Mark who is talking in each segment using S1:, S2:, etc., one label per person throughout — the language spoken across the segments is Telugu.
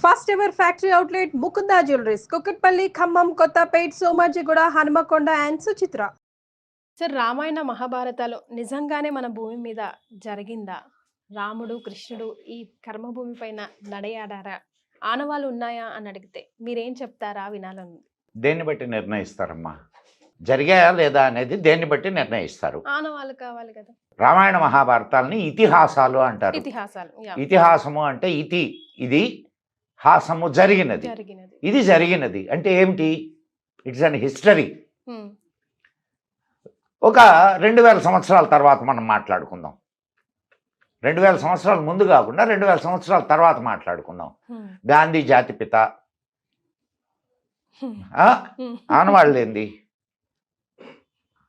S1: First ever factory outlet Mukunda jewelleries Kukatpally Khammam Kothapet Somajiguda Hanamkonda and Suchitra. Sir, Ramayana మహాభారతాలు నిజంగానే మన భూమి మీద జరిగిందా? రాముడు కృష్ణుడు ఈ కర్మభూమి పైన నడయాడారా? ఆనవాళ్ళు ఉన్నాయా అని అడిగితే మీరేం చెప్తారా? వినాలని.
S2: దేన్ని బట్టి నిర్ణయిస్తారమ్మా? జరిగాయా లేదా అనేది దేన్ని బట్టి నిర్ణయిస్తారు?
S1: ఆనవాళ్ళు కావాలి కదా.
S2: రామాయణ మహాభారతాలని ఇతిహాసాలు అంటారు.
S1: ఇతిహాసాలు.
S2: ఇతిహాసము అంటే ఇది హాసము జరిగినది, ఇది జరిగినది అంటే ఏమిటి? It's an history. ఒక 2000 సంవత్సరాల తర్వాత మనం మాట్లాడుకుందాం. 2000 సంవత్సరాల ముందు కాకుండా 2000 సంవత్సరాల తర్వాత మాట్లాడుకుందాం. గాంధీ జాతిపిత. ఆనవాళ్ళు ఏంది?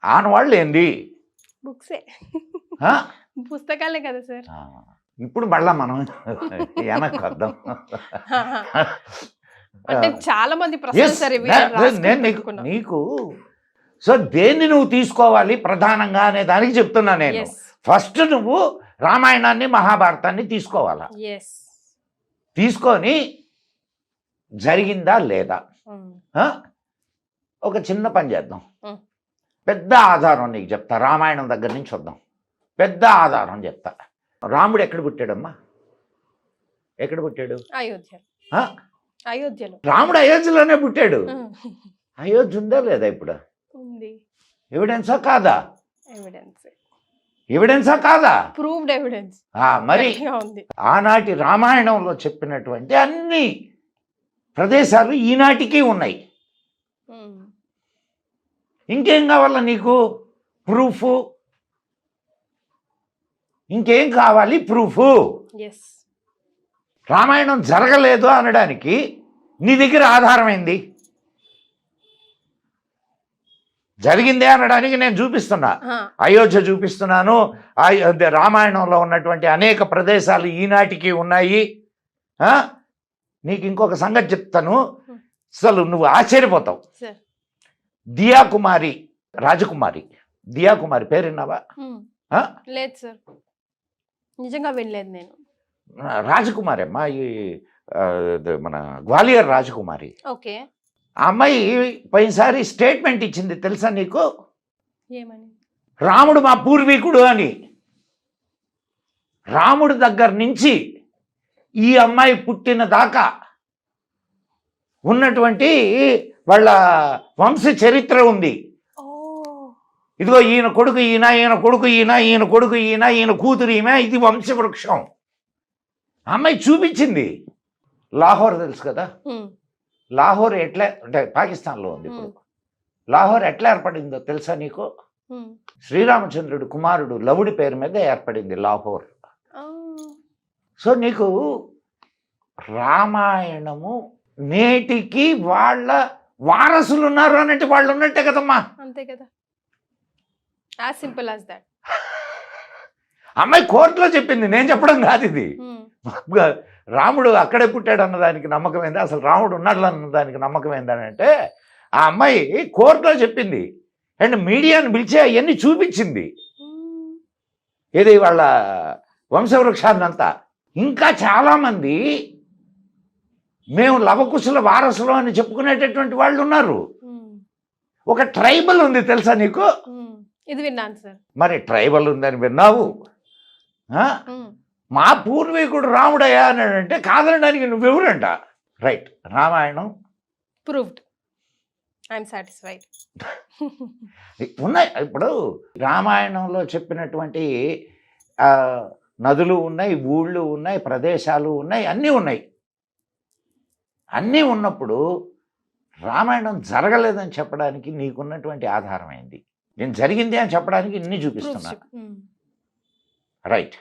S2: ఆనవాళ్ళు ఏంది?
S1: బుక్సే, పుస్తకాలే కదా సార్.
S2: ఇప్పుడు మళ్ళా మనం వెనక్కి వద్దాం.
S1: అంటే చాలా మంది
S2: నీకు సో దేన్ని నువ్వు తీసుకోవాలి ప్రధానంగా అనే దానికి చెప్తున్నా నేను. ఫస్ట్ నువ్వు రామాయణాన్ని మహాభారతాన్ని తీసుకోవాలా, తీసుకొని జరిగిందా లేదా. ఒక చిన్న పని చేద్దాం. పెద్ద ఆధారం నీకు చెప్తా, రామాయణం దగ్గర నుంచి వద్దాం. పెద్ద ఆధారం చెప్తా. రాముడు ఎక్కడ పుట్టాడమ్మా? ఎక్కడ పుట్టాడు?
S1: అయోధ్యలో.
S2: రాముడు అయోధ్యలోనే పుట్టాడు. అయోధ్య ఉందా లేదా ఇప్పుడు? ఎవిడెన్సా కాదా? ఎవిడెన్సా కాదా?
S1: Proved evidence.
S2: మరి ఆనాటి రామాయణంలో చెప్పినటువంటి అన్ని ప్రదేశాలు ఈనాటికి ఉన్నాయి. ఇంకేం కావాలా నీకు? ప్రూఫ్. ఇంకేం కావాలి? ప్రూఫ్. రామాయణం జరగలేదు అనడానికి నీ దగ్గర ఆధారం ఏంది? జరిగిందే అనడానికి నేను చూపిస్తున్నా. అయోధ్య చూపిస్తున్నాను. రామాయణంలో ఉన్నటువంటి అనేక ప్రదేశాలు ఈనాటికి ఉన్నాయి. నీకు ఇంకొక సంగతి చెప్తాను, అసలు నువ్వు ఆశ్చర్యపోతావు. దియా కుమారి, రాజకుమారి దియా కుమారి పేరు విన్నావా?
S1: లేదు సార్, నిజంగా వినలేదు నేను.
S2: రాజకుమారి అమ్మా, ఈ మన గ్వాలియర్ రాజకుమారి.
S1: ఓకే.
S2: ఆ అమ్మాయి పోయినసారి స్టేట్మెంట్ ఇచ్చింది తెలుసా నీకు?
S1: ఏమని?
S2: రాముడు మా పూర్వీకుడు అని. రాముడి దగ్గర నుంచి ఈ అమ్మాయి పుట్టిన దాకా ఉన్నటువంటి వాళ్ళ వంశ చరిత్ర ఉంది. ఇదిగో ఈయన కొడుకు ఈయన, ఈయన కొడుకు ఈయన, ఈయన కొడుకు ఈయన, ఈయన కూతురు ఈమె, ఇది వంశవృక్షం. అమ్మాయి చూపించింది. లాహోర్ తెలుసు కదా? లాహోర్ ఎట్లా అంటే పాకిస్తాన్లో ఉంది ఇప్పుడు. లాహోర్ ఎట్లా ఏర్పడిందో తెలుసా నీకు? శ్రీరామచంద్రుడు కుమారుడు లవుడి పేరు మీద ఏర్పడింది లాహోర్. సో నీకు రామాయణము నేటికి వాళ్ళ వారసులు ఉన్నారు అన్నట్టు వాళ్ళు ఉన్నట్టే కదమ్మా.
S1: అంతే కదా, యాజ్ సింపుల్ యాజ్ దట్.
S2: అమ్మాయి కోర్టులో చెప్పింది, నేను చెప్పడం కాదు ఇది. రాముడు అక్కడే పుట్టాడు అన్నదానికి నమ్మకం ఏంది? అసలు రాముడు ఉన్నాడు అన్నదానికి నమ్మకం ఏందని అంటే ఆ అమ్మాయి కోర్టులో చెప్పింది. అండ్ మీడియాను పిలిచి అవన్నీ చూపించింది. ఏది వాళ్ళ వంశవృక్షాన్నంతా. ఇంకా చాలామంది మేము లవకుశుల వారసులు అని చెప్పుకునేటటువంటి వాళ్ళు ఉన్నారు. ఒక ట్రైబల్ ఉంది తెలుసా నీకు?
S1: ఇది విన్నాను సార్.
S2: మరి ట్రైబల్ ఉందని విన్నావు. మా పూర్వీకుడు రాముడయ్యా అని అంటే కాదనడానికి నువ్వెవరంట? Right, Ramayanam
S1: proved. I'm satisfied.
S2: ఉన్నాయి. ఇప్పుడు రామాయణంలో చెప్పినటువంటి నదులు ఉన్నాయి, ఊళ్ళు ఉన్నాయి, ప్రదేశాలు ఉన్నాయి, అన్నీ ఉన్నాయి. అన్నీ ఉన్నప్పుడు రామాయణం జరగలేదని చెప్పడానికి నీకున్నటువంటి ఆధారం ఏంది? నేను జరిగింది అని చెప్పడానికి ఇన్ని చూపిస్తున్నా. రైట్.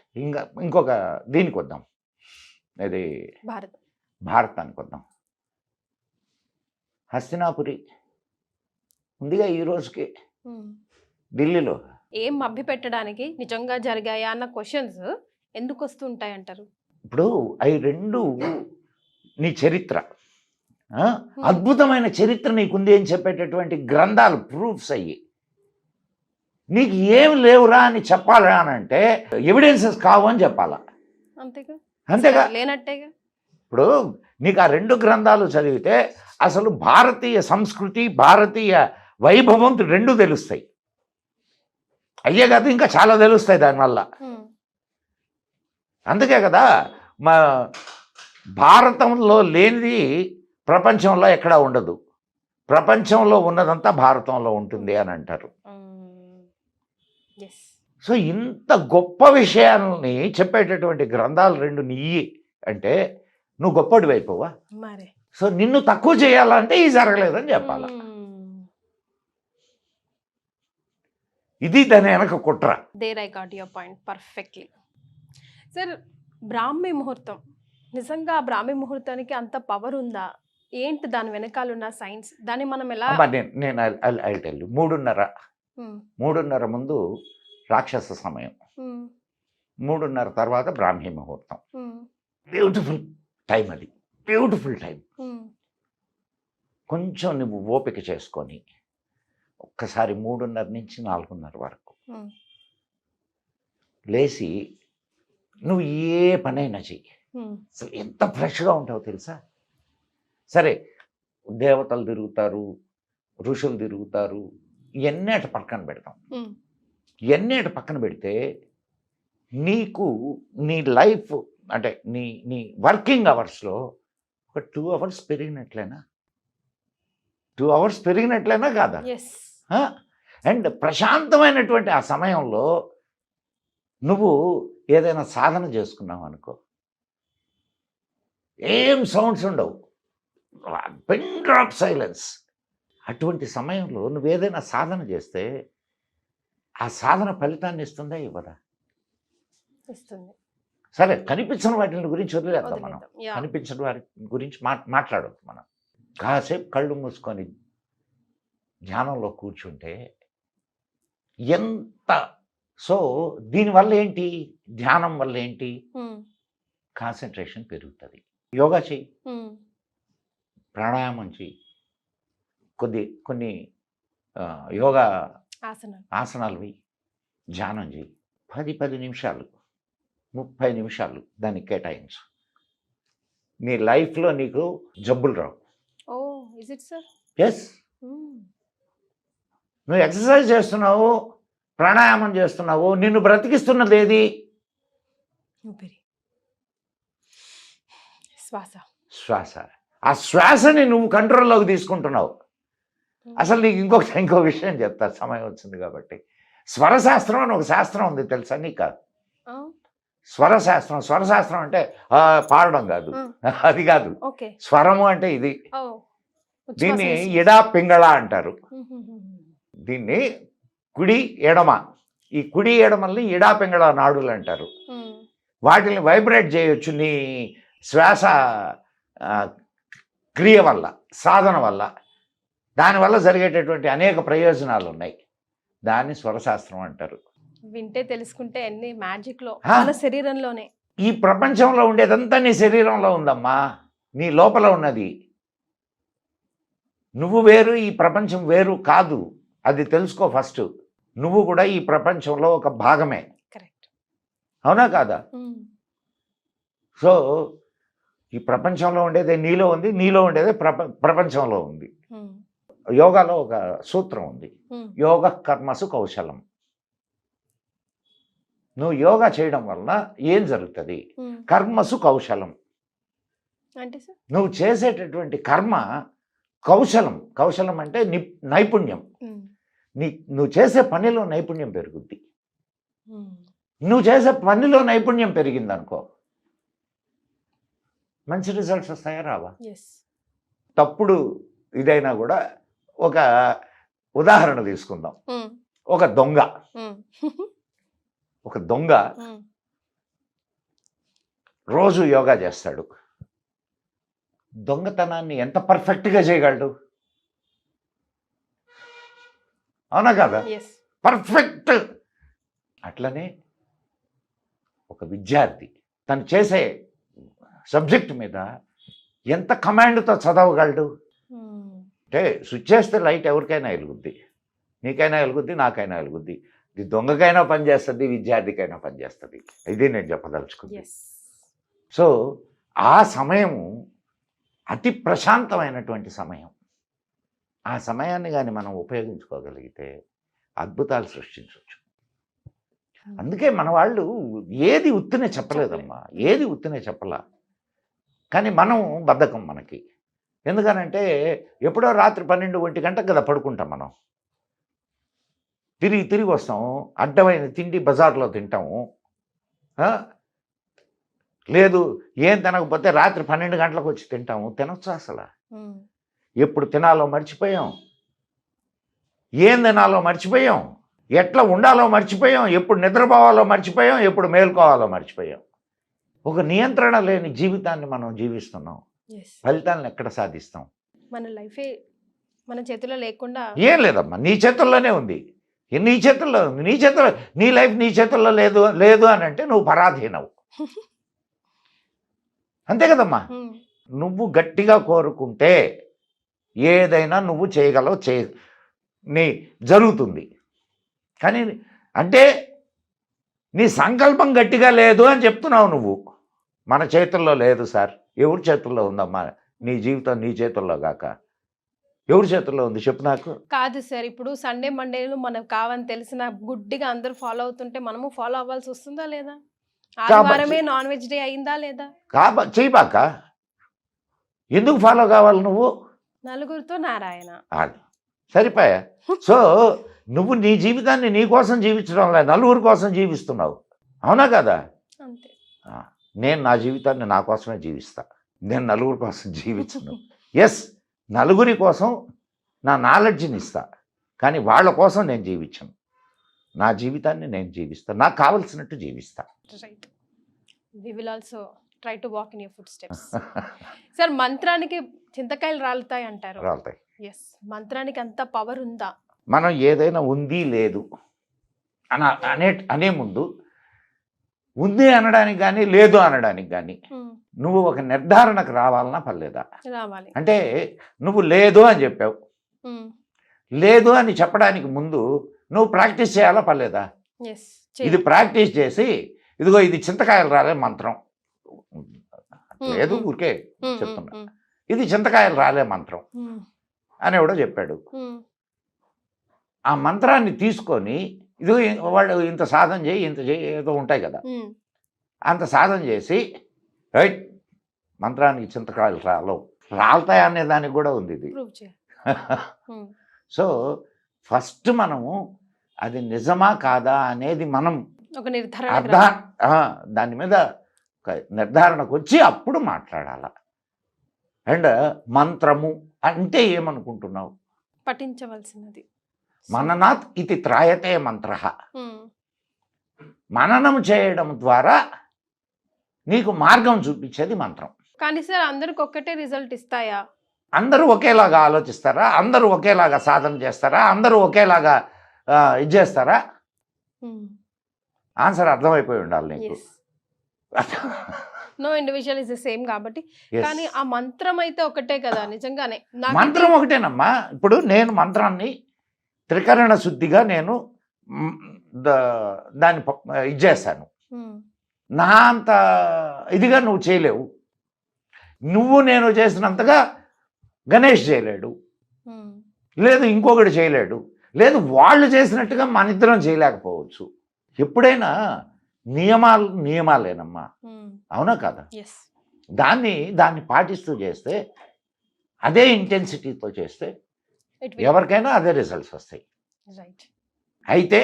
S2: ఇంకొక దీనికి వద్దాం, ఇది భారతానికి వద్దాం. హస్తినాపురి ఉందిగా ఈ రోజుకి ఢిల్లీలో.
S1: ఏం మభ్య పెట్టడానికి నిజంగా జరిగాయా అన్న క్వశ్చన్స్ ఎందుకు వస్తుంటాయి అంటారు?
S2: ఇప్పుడు అవి రెండు నీ చరిత్ర, అద్భుతమైన చరిత్ర నీకుంది అని చెప్పేటటువంటి గ్రంథాలు, ప్రూఫ్స్ అయ్యి. నీకు ఏం లేవురా అని చెప్పాలా అని అంటే ఎవిడెన్సెస్ కావు అని చెప్పాలా. అంతేగా?
S1: లేనట్టేగా.
S2: ఇప్పుడు నీకు ఆ 2 గ్రంథాలు చదివితే అసలు భారతీయ సంస్కృతి, భారతీయ వైభవం 2 తెలుస్తాయి. అయ్యే కాదు ఇంకా చాలా తెలుస్తాయి దానివల్ల. అందుకే కదా మా భారతంలో లేనిది ప్రపంచంలో ఎక్కడా ఉండదు, ప్రపంచంలో ఉన్నదంతా భారతంలో ఉంటుంది అని అంటారు. సో ఇంత గొప్ప విషయాలని చెప్పేటటువంటి గ్రంథాలు 2 నీయి అంటే నువ్వు గొప్పడి అయిపోవా? సో నిన్ను తక్కువ చేయాలంటే ఇది జరగలేదని చెప్పాలి. ఇది దాని వెనక కుట్ర.
S1: There I got your point perfectly. Sir, బ్రాహ్మీ ముహూర్తం నిజంగా బ్రాహ్మీ ముహూర్తానికి అంత పవర్ ఉందా? ఏంటి దాని వెనకాల ఉన్న సైన్స్? దాన్ని మనం ఎలా?
S2: నేను ఐ టెల్ యు. 3:30 ముందు రాక్షస సమయం, 3:30 తర్వాత బ్రాహ్మీ ముహూర్తం. బ్యూటిఫుల్ టైం, అది బ్యూటిఫుల్ టైం. కొంచెం నువ్వు ఓపిక చేసుకొని ఒక్కసారి 3:30 నుంచి 4:30 వరకు లేచి నువ్వు ఏ పనైనా చెయ్యి. అసలు ఎంత ఫ్రెష్గా ఉంటావో తెలుసా? సరే, దేవతలు తిరుగుతారు, ఋషులు తిరుగుతారు, ఇవన్నీ అటు పక్కన పెడతాం. ఇవన్నీ అటు పక్కన పెడితే నీకు నీ లైఫ్ అంటే నీ వర్కింగ్ అవర్స్లో ఒక 2 అవర్స్ పెరిగినట్లేనా? 2 అవర్స్ పెరిగినట్లేనా కాదా? అండ్ ప్రశాంతమైనటువంటి ఆ సమయంలో నువ్వు ఏదైనా సాధన చేసుకున్నావు అనుకో, ఏం సౌండ్స్ ఉండవు, పిన్ డ్రాప్ సైలెన్స్. అటువంటి సమయంలో నువ్వు ఏదైనా సాధన చేస్తే ఆ సాధన ఫలితాన్ని ఇస్తుందా, ఇవ్వదా?
S1: ఇస్తుంది.
S2: సరే, కనిపించిన వాటి గురించి వదిలేద్దాం మనం. కనిపించిన వాటి గురించి మాట్లాడద్దు మనం. కాసేపు కళ్ళు మూసుకొని ధ్యానంలో కూర్చుంటే ఎంత. సో దీనివల్ల ఏంటి? ధ్యానం వల్ల ఏంటి? కాన్సన్ట్రేషన్ పెరుగుతుంది. యోగా చెయ్యి, ప్రాణాయామం చెయ్యి, కొన్ని యోగా ఆసనాలు వెయ్యి, ధ్యానం చెయ్యి. 10 నిమిషాలు 30 నిమిషాలు దానికి కేటాయించు. నీ లైఫ్లో నీకు జబ్బులు రావు. ఎస్, నువ్వు ఎక్సర్సైజ్ చేస్తున్నావు, ప్రాణాయామం చేస్తున్నావు, నిన్ను బ్రతికిస్తున్నది ఏది? శ్వాస. ఆ శ్వాసని నువ్వు కంట్రోల్లోకి తీసుకుంటున్నావు. అసలు నీకు ఇంకో విషయం చెప్తా, సమయం వచ్చింది కాబట్టి. స్వరశాస్త్రం అని ఒక శాస్త్రం ఉంది, తెలుసా నీకు? స్వరశాస్త్రం అంటే పాడడం కాదు, అది కాదు. స్వరము అంటే ఇది. దీన్ని ఎడా పింగళ అంటారు. దీన్ని కుడి ఎడమ, ఈ కుడి ఎడమల్ని ఎడా పింగళ నాడులు అంటారు. వాటిని వైబ్రేట్ చేయొచ్చు నీ శ్వాస క్రియ వల్ల, సాధన వల్ల. దానివల్ల జరిగేటటువంటి అనేక ప్రయోజనాలు ఉన్నాయి. దాన్ని స్వరశాస్త్రం అంటారు.
S1: వింటే తెలుసుకుంటే అన్ని మ్యాజిక్లో మన శరీరంలోనే.
S2: ఈ ప్రపంచంలో ఉండేదంతా నీ శరీరంలో ఉందమ్మా, నీ లోపల ఉన్నది. నువ్వు వేరు, ఈ ప్రపంచం వేరు కాదు. అది తెలుసుకో ఫస్ట్. నువ్వు కూడా ఈ ప్రపంచంలో ఒక భాగమే.
S1: కరెక్ట్,
S2: అవునా కాదా? సో ఈ ప్రపంచంలో ఉండేదే నీలో ఉంది, నీలో ఉండేదే ప్రపంచంలో ఉంది. యోగాలో ఒక సూత్రం ఉంది, యోగ కర్మసు కౌశలం. నువ్వు యోగా చేయడం వలన ఏం జరుగుతుంది? కర్మసు కౌశలం.
S1: అంటే
S2: నువ్వు చేసేటటువంటి కర్మ కౌశలం. కౌశలం అంటే నైపుణ్యం. నువ్వు చేసే పనిలో నైపుణ్యం పెరుగుద్ది. నువ్వు చేసే పనిలో నైపుణ్యం పెరిగిందనుకో, మంచి రిజల్ట్స్ వస్తాయా, రావా? తప్పుడు ఇదైనా కూడా ఒక ఉదాహరణ తీసుకుందాం. ఒక దొంగ రోజు యోగా చేస్తాడు. దొంగతనాన్ని ఎంత పర్ఫెక్ట్గా చేయగలడు? అవునా కదా? పర్ఫెక్ట్. అట్లనే ఒక విద్యార్థి తను చేసే సబ్జెక్ట్ మీద ఎంత కమాండ్తో చదవగలడు? అంటే స్విచ్ చేస్తే లైట్ ఎవరికైనా వెలుగుద్ది, నీకైనా వెలుగుద్ది, నాకైనా వెలుగుద్ది. ఇది దొంగకైనా పనిచేస్తుంది, విద్యార్థికైనా పనిచేస్తుంది. ఇది నేను చెప్పదలుచుకుంది. సో ఆ సమయము అతి ప్రశాంతమైనటువంటి సమయం. ఆ సమయాన్ని కానీ మనం ఉపయోగించుకోగలిగితే అద్భుతాలు సృష్టించవచ్చు. అందుకే మన వాళ్ళు ఏది ఉత్తినే చెప్పలేదమ్మా, ఏది ఉత్తినే చెప్పలా. కానీ మనం బద్ధకం మనకి. ఎందుకనంటే ఎప్పుడో రాత్రి 12-1 గంటకు కదా పడుకుంటాం మనం. తిరిగి వస్తాం, అడ్డమైన తిండి బజార్లో తింటాము. లేదు ఏం తినకపోతే రాత్రి 12 గంటలకు వచ్చి తింటాము. తినొచ్చు అసలు. ఎప్పుడు తినాలో మర్చిపోయాం, ఏం తినాలో మర్చిపోయాం, ఎట్లా ఉండాలో మర్చిపోయాం, ఎప్పుడు నిద్రపోవాలో మర్చిపోయాం, ఎప్పుడు మేల్కోవాలో మర్చిపోయాం. ఒక నియంత్రణ లేని జీవితాన్ని మనం జీవిస్తున్నాం. ఫలితాలను ఎక్కడ సాధిస్తాం?
S1: మన లైఫే మన చేతిలో లేకుండా
S2: ఏం లేదమ్మా, నీ చేతుల్లోనే ఉంది. నీ చేతుల్లో ఉంది, నీ లైఫ్ నీ చేతుల్లో లేదు అని అంటే నువ్వు పరాధీనవు. అంతే కదమ్మా. నువ్వు గట్టిగా కోరుకుంటే ఏదైనా నువ్వు చేయగలవు, నీ జరుగుతుంది. కానీ అంటే నీ సంకల్పం గట్టిగా లేదు అని చెప్తున్నావు నువ్వు. మన చేతుల్లో లేదు సార్. ఎవరి చేతుల్లో ఉందమ్మా? నీ జీవితం నీ చేతుల్లో కాక ఎవరి చేతుల్లో ఉంది చెప్పు నాకు.
S1: కాదు సార్, ఇప్పుడు సండే మండేలు మనకు కావని తెలిసిన గుడ్డిగా అందరూ ఫాలో అవుతుంటే మనము ఫాలో అవ్వాల్సి వస్తుందా లేదా? ఆదివారమే నాన్ వెజ్ డే అయిందా లేదా?
S2: చేయబాక. ఎందుకు ఫాలో కావాలి నువ్వు?
S1: నలుగురితో నారాయణ
S2: సరిపోయా. సో నువ్వు నీ జీవితాన్ని నీ కోసం జీవించడం లేదు, నలుగురి కోసం జీవిస్తున్నావు. అవునా కదా?
S1: అంతే.
S2: నేను నా జీవితాన్ని నా కోసమే జీవిస్తా, నేను నలుగురి కోసం జీవించను. ఎస్, నలుగురి కోసం నా నాలెడ్జ్ని ఇస్తా, కానీ వాళ్ళ కోసం నేను జీవించను. నా జీవితాన్ని నేను జీవిస్తా, నాకు కావలసినట్టు జీవిస్తా.
S1: Right. We will also try to walk in your footsteps. Sir, మంత్రానికి చింతకాయలు రాలుతాయి అంటారు.
S2: రాలుతాయి.
S1: ఎస్, మంత్రానికి అంత పవర్ ఉందా?
S2: మనం ఏదైనా ఉంది లేదు అనే ముందు ఉంది అనడానికి కానీ లేదు అనడానికి కానీ నువ్వు ఒక నిర్ధారణకు రావాలన్నా పర్లేదా?
S1: రావాలి.
S2: అంటే నువ్వు లేదు అని చెప్పావు, లేదు అని చెప్పడానికి ముందు నువ్వు ప్రాక్టీస్ చేయాలా పర్లేదా? ఇది ప్రాక్టీస్ చేసి ఇదిగో ఇది చింతకాయలు రాలే మంత్రం లేదు, ఊరికే చెప్తున్నా, ఇది చింతకాయలు రాలే మంత్రం అని ఎవడో చెప్పాడు. ఆ మంత్రాన్ని తీసుకొని ఇది వాడు ఇంత సాధన చేయి, ఇంత చేయి, ఏదో ఉంటాయి కదా, అంత సాధన చేసి రైట్ మంత్రానికి చింతకాయలు రాలుతాయి అనే దానికి కూడా ఉంది ఇది. సో ఫస్ట్ మనము అది నిజమా కాదా అనేది మనం దాని మీద నిర్ధారణకు వచ్చి అప్పుడు మాట్లాడాల. అండ్ మంత్రము అంటే ఏమనుకుంటున్నావు?
S1: పఠించవలసినది.
S2: మననాత్ ఇది త్రాయతే మంత్ర. మననం చేయడం ద్వారా నీకు మార్గం చూపించేది మంత్రం.
S1: కానీ సార్, అందరికి ఒక్కటే రిజల్ట్ ఇస్తాయా?
S2: అందరూ ఒకేలాగా ఆలోచిస్తారా? అందరూ ఒకేలాగా సాధన చేస్తారా? అందరూ ఒకేలాగా ఇది చేస్తారా? ఆన్సర్ అర్థమైపోయి ఉండాలి నీకు.
S1: No individual is the same కాబట్టి. కానీ ఆ మంత్రం అయితే ఒకటే కదా నిజంగానే?
S2: మంత్రం ఒకటేనమ్మా. ఇప్పుడు నేను మంత్రాన్ని త్రికరణ శుద్ధిగా నేను దాన్ని ఇది చేశాను. నా అంత ఇదిగా నువ్వు చేయలేవు. నువ్వు నేను చేసినంతగా గణేష్ చేయలేడు, లేదు ఇంకొకటి చేయలేడు, లేదు వాళ్ళు చేసినట్టుగా మన ఇద్దరం చేయలేకపోవచ్చు. ఎప్పుడైనా నియమాలేనమ్మా, అవునా కదా? దాన్ని పాటిస్తూ చేస్తే, అదే ఇంటెన్సిటీతో చేస్తే ఎవరికైనా అదే రిజల్ట్స్ వస్తాయి. అయితే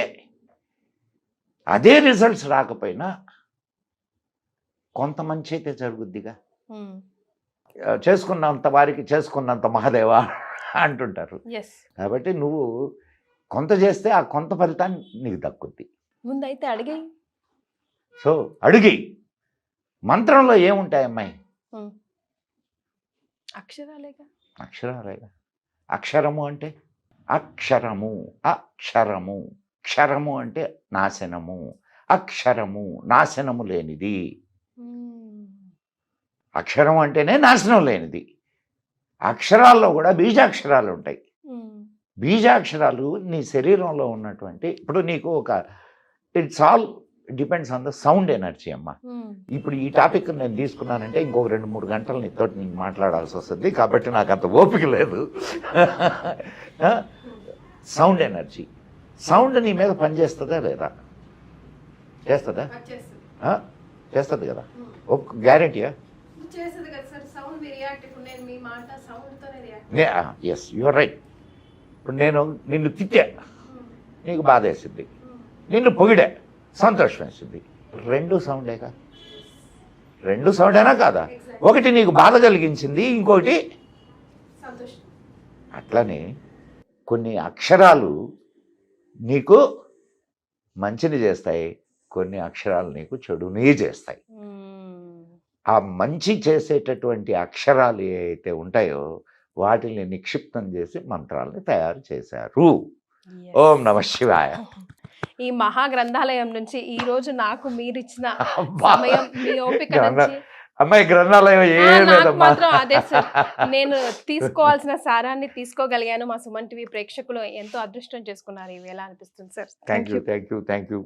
S2: అదే రిజల్ట్స్ రాకపోయినా కొంత మంచి అయితే జరుగుద్దిగా. చేసుకున్నంత వారికి చేసుకున్నంత మహాదేవా అంటుంటారు. కాబట్టి నువ్వు కొంత చేస్తే ఆ కొంత ఫలితాన్ని నీకు దక్కుద్ది.
S1: ముందైతే అడిగాయి.
S2: సో అడిగి మంత్రంలో ఏముంటాయి అమ్మాయి?
S1: అక్షరాలేగా.
S2: అక్షరము అంటే అక్షరము, అక్షరము, క్షరము అంటే నాశనము, అక్షరము నాశనము లేనిది. అక్షరం అంటేనే నాశనం లేనిది. అక్షరాల్లో కూడా బీజాక్షరాలు ఉంటాయి. బీజాక్షరాలు నీ శరీరంలో ఉన్నటువంటి, ఇప్పుడు నీకు ఒక depends on the sound energy అమ్మ. ఇప్పుడు ఈ టాపిక్ నేను తీసుకున్నానంటే ఇంకొక 2-3 గంటలు నీతో నేను మాట్లాడాల్సి వస్తుంది, కాబట్టి నాకు అంత ఓపిక లేదు. సౌండ్ ఎనర్జీ, సౌండ్ నీ మీద పనిచేస్తుందా లేదా? చేస్తుందా? చేస్తుంది కదా, గ్యారెంటీయా? Yes, your right. ఇప్పుడు నేను నిన్ను తిట్టా, నీకు బాధ వేసింది, నిన్ను పొగిడా, సంతోషం వేసింది. 2 సౌండేగా, 2 సౌండేనా కాదా? ఒకటి నీకు బాధ కలిగించింది, ఇంకోటి అట్లనే కొన్ని అక్షరాలు నీకు మంచిని చేస్తాయి, కొన్ని అక్షరాలు నీకు చెడుని చేస్తాయి. ఆ మంచి చేసేటటువంటి అక్షరాలు ఏవైతే ఉంటాయో వాటిని నిక్షిప్తం చేసి మంత్రాలని తయారు చేశారు. ఓం నమ శివాయ.
S1: ఈ మహాగ్రంథాలయం నుంచి ఈ రోజు నాకు మీరిచ్చిన సమయం, మీ ఓపిక నుంచి
S2: అమ్మాయి గ్రంథాలయం ఏం లేదమ్మా,
S1: మాత్రం అదే సార్, నేను తీసుకోవాల్సిన సారాన్ని తీసుకోగలిగాను. మా సుమన్ టీవీ ప్రేక్షకులు ఎంతో అదృష్టం చేసుకున్నారు ఈ వేళ అనిపిస్తుంది సార్.
S2: Thank you.